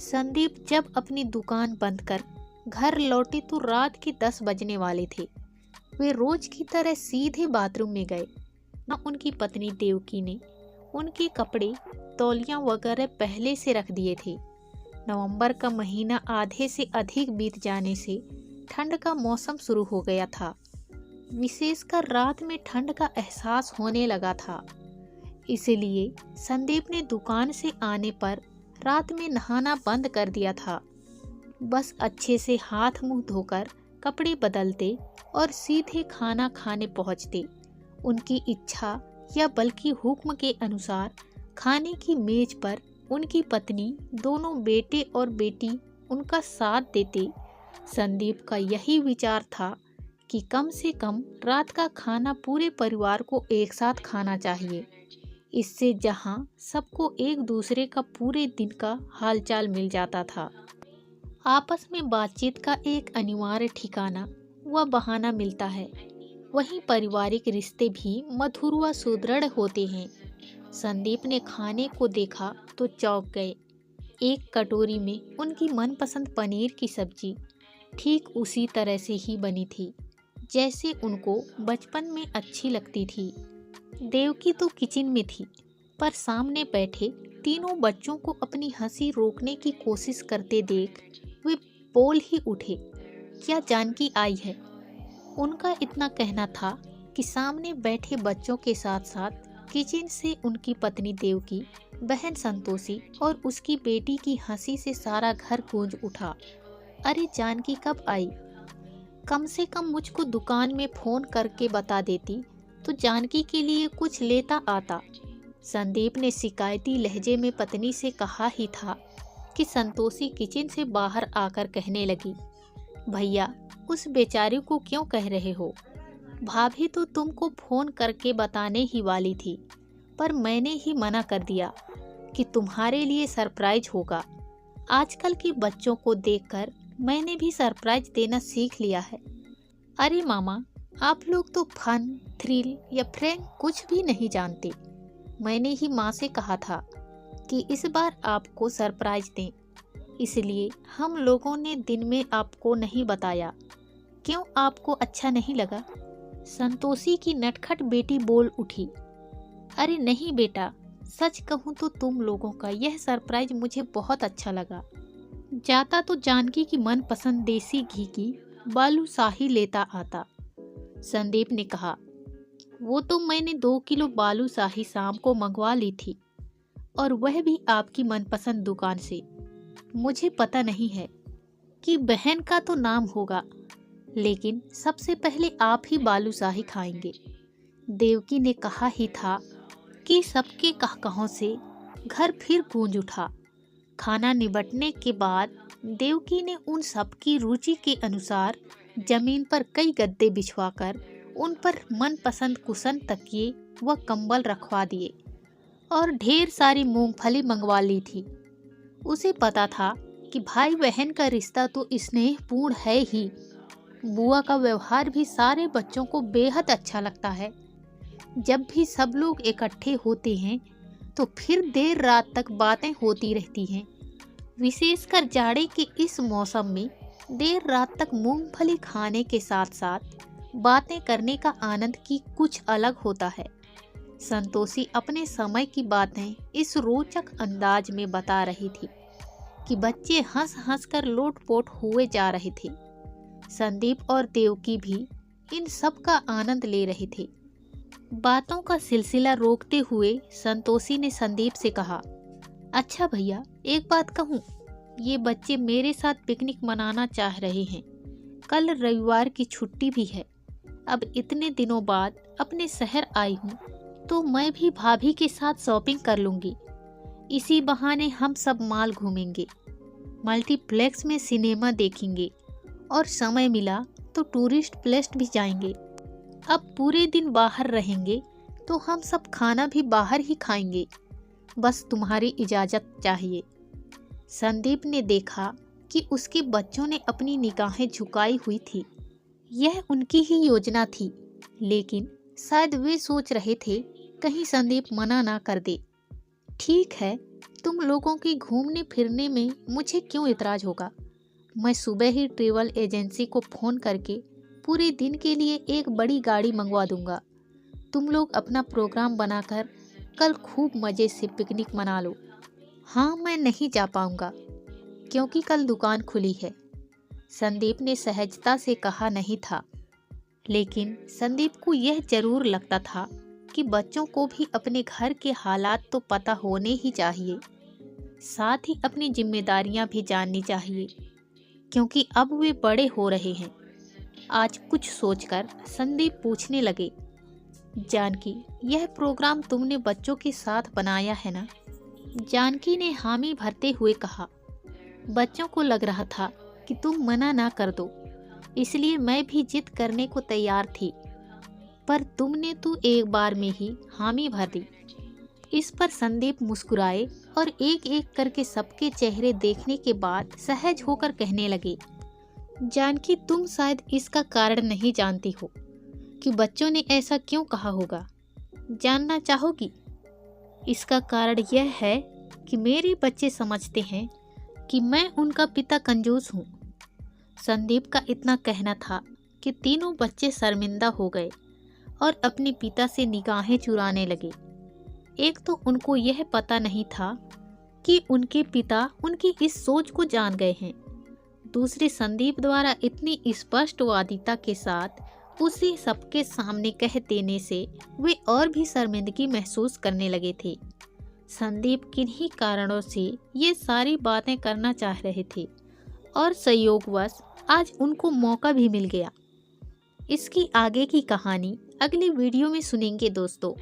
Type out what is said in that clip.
संदीप जब अपनी दुकान बंद कर घर लौटे तो रात के 10 बजने वाले थे। वे रोज की तरह सीधे बाथरूम में गए। न उनकी पत्नी देवकी ने उनके कपड़े तौलियां वगैरह पहले से रख दिए थे। नवंबर का महीना आधे से अधिक बीत जाने से ठंड का मौसम शुरू हो गया था। विशेषकर रात में ठंड का एहसास होने लगा था। इसलिए संदीप ने दुकान से आने पर रात में नहाना बंद कर दिया था। बस अच्छे से हाथ मुंह धोकर कपड़े बदलते और सीधे खाना खाने पहुंचते। उनकी इच्छा या बल्कि हुक्म के अनुसार खाने की मेज पर उनकी पत्नी, दोनों बेटे और बेटी उनका साथ देते। संदीप का यही विचार था कि कम से कम रात का खाना पूरे परिवार को एक साथ खाना चाहिए। इससे जहां सबको एक दूसरे का पूरे दिन का हालचाल मिल जाता था, आपस में बातचीत का एक अनिवार्य ठिकाना व बहाना मिलता है, वहीं पारिवारिक रिश्ते भी मधुर व सुदृढ़ होते हैं। संदीप ने खाने को देखा तो चौंक गए। एक कटोरी में उनकी मनपसंद पनीर की सब्जी ठीक उसी तरह से ही बनी थी जैसे उनको बचपन में अच्छी लगती थी। देवकी तो किचन में थी, पर सामने बैठे तीनों बच्चों को अपनी हंसी रोकने की कोशिश करते देख वे बोल ही उठे, क्या जानकी आई है? उनका इतना कहना था कि सामने बैठे बच्चों के साथ साथ किचन से उनकी पत्नी देवकी, बहन संतोषी और उसकी बेटी की हंसी से सारा घर गूंज उठा। अरे जानकी कब आई? कम से कम मुझको दुकान में फोन करके बता देती तो जानकी के लिए कुछ लेता आता। संदीप ने शिकायती लहजे में पत्नी से कहा ही था कि संतोषी किचन से बाहर आकर कहने लगी, भैया उस बेचारी को क्यों कह रहे हो? भाभी तो तुमको फोन करके बताने ही वाली थी, पर मैंने ही मना कर दिया कि तुम्हारे लिए सरप्राइज होगा। आजकल के बच्चों को देखकर मैंने भी सरप्राइज देना सीख लिया है। अरे मामा, आप लोग तो फन, थ्रिल या प्रैंक कुछ भी नहीं जानते। मैंने ही माँ से कहा था कि इस बार आपको सरप्राइज दें, इसलिए हम लोगों ने दिन में आपको नहीं बताया। क्यों, आपको अच्छा नहीं लगा? संतोषी की नटखट बेटी बोल उठी। अरे नहीं बेटा, सच कहूँ तो तुम लोगों का यह सरप्राइज मुझे बहुत अच्छा लगा। जाता तो जानकी की मनपसंद देसी घी की बालूशाही लेता आता। संदीप ने कहा, वो तो मैंने 2 किलो बालूशाही शाम को मंगवा ली थी, और वह भी आपकी मनपसंद दुकान से। मुझे पता नहीं है कि बहन का तो नाम होगा, लेकिन सबसे पहले आप ही बालूशाही खाएंगे। देवकी ने कहा ही था कि सबके कहकहों से घर फिर गूंज उठा। खाना निबटने के बाद देवकी ने उन सबकी रुचि के अनुसार जमीन पर कई गद्दे बिछवाकर उन पर मनपसंद कुशन, तकिए व कंबल रखवा दिए और ढेर सारी मूंगफली मंगवा ली थी। उसे पता था कि भाई बहन का रिश्ता तो स्नेहपूर्ण है ही। बुआ का व्यवहार भी सारे बच्चों को बेहद अच्छा लगता है। जब भी सब लोग इकट्ठे होते हैं तो फिर देर रात तक बातें होती रहती हैं। विशेषकर जाड़े के इस मौसम में देर रात तक मूंगफली खाने के साथ साथ बातें करने का आनंद की कुछ अलग होता है। संतोषी अपने समय की बातें इस रोचक अंदाज में बता रही थी कि बच्चे हंस हंस कर लोटपोट हुए जा रहे थे। संदीप और देवकी भी इन सब का आनंद ले रहे थे। बातों का सिलसिला रोकते हुए संतोषी ने संदीप से कहा, अच्छा भैया, एक बात कहूँ, ये बच्चे मेरे साथ पिकनिक मनाना चाह रहे हैं। कल रविवार की छुट्टी भी है। अब इतने दिनों बाद अपने शहर आई हूँ तो मैं भी भाभी के साथ शॉपिंग कर लूँगी। इसी बहाने हम सब मॉल घूमेंगे, मल्टीप्लेक्स में सिनेमा देखेंगे और समय मिला तो टूरिस्ट प्लेस भी जाएंगे। अब पूरे दिन बाहर रहेंगे तो हम सब खाना भी बाहर ही खाएंगे। बस तुम्हारी इजाज़त चाहिए। संदीप ने देखा कि उसके बच्चों ने अपनी निगाहें झुकाई हुई थी। यह उनकी ही योजना थी, लेकिन शायद वे सोच रहे थे कहीं संदीप मना ना कर दे। ठीक है, तुम लोगों की घूमने फिरने में मुझे क्यों इतराज होगा? मैं सुबह ही ट्रैवल एजेंसी को फ़ोन करके पूरे दिन के लिए एक बड़ी गाड़ी मंगवा दूंगा। तुम लोग अपना प्रोग्राम बनाकर कल खूब मज़े से पिकनिक मना लो। हाँ, मैं नहीं जा पाऊंगा क्योंकि कल दुकान खुली है, संदीप ने सहजता से कहा नहीं था। लेकिन संदीप को यह जरूर लगता था कि बच्चों को भी अपने घर के हालात तो पता होने ही चाहिए, साथ ही अपनी जिम्मेदारियां भी जाननी चाहिए, क्योंकि अब वे बड़े हो रहे हैं। आज कुछ सोचकर संदीप पूछने लगे, जानकी, यह प्रोग्राम तुमने बच्चों के साथ बनाया है ना? जानकी ने हामी भरते हुए कहा, बच्चों को लग रहा था कि तुम मना ना कर दो, इसलिए मैं भी जिद करने को तैयार थी, पर तुमने तो एक बार में ही हामी भर दी। इस पर संदीप मुस्कुराए और एक एक करके सबके चेहरे देखने के बाद सहज होकर कहने लगे, जानकी, तुम शायद इसका कारण नहीं जानती हो कि बच्चों ने ऐसा क्यों कहा होगा। जानना चाहोगी? इसका कारण यह है कि मेरे बच्चे समझते हैं कि मैं उनका पिता कंजूस हूँ। संदीप का इतना कहना था कि तीनों बच्चे शर्मिंदा हो गए और अपने पिता से निगाहें चुराने लगे। एक तो उनको यह पता नहीं था कि उनके पिता उनकी इस सोच को जान गए हैं। दूसरे, संदीप द्वारा इतनी स्पष्टवादिता के साथ उसे सबके सामने कह देने से वे और भी शर्मिंदगी महसूस करने लगे थे। संदीप किन्हीं कारणों से ये सारी बातें करना चाह रहे थे और संयोगवश आज उनको मौका भी मिल गया। इसकी आगे की कहानी अगली वीडियो में सुनेंगे दोस्तों।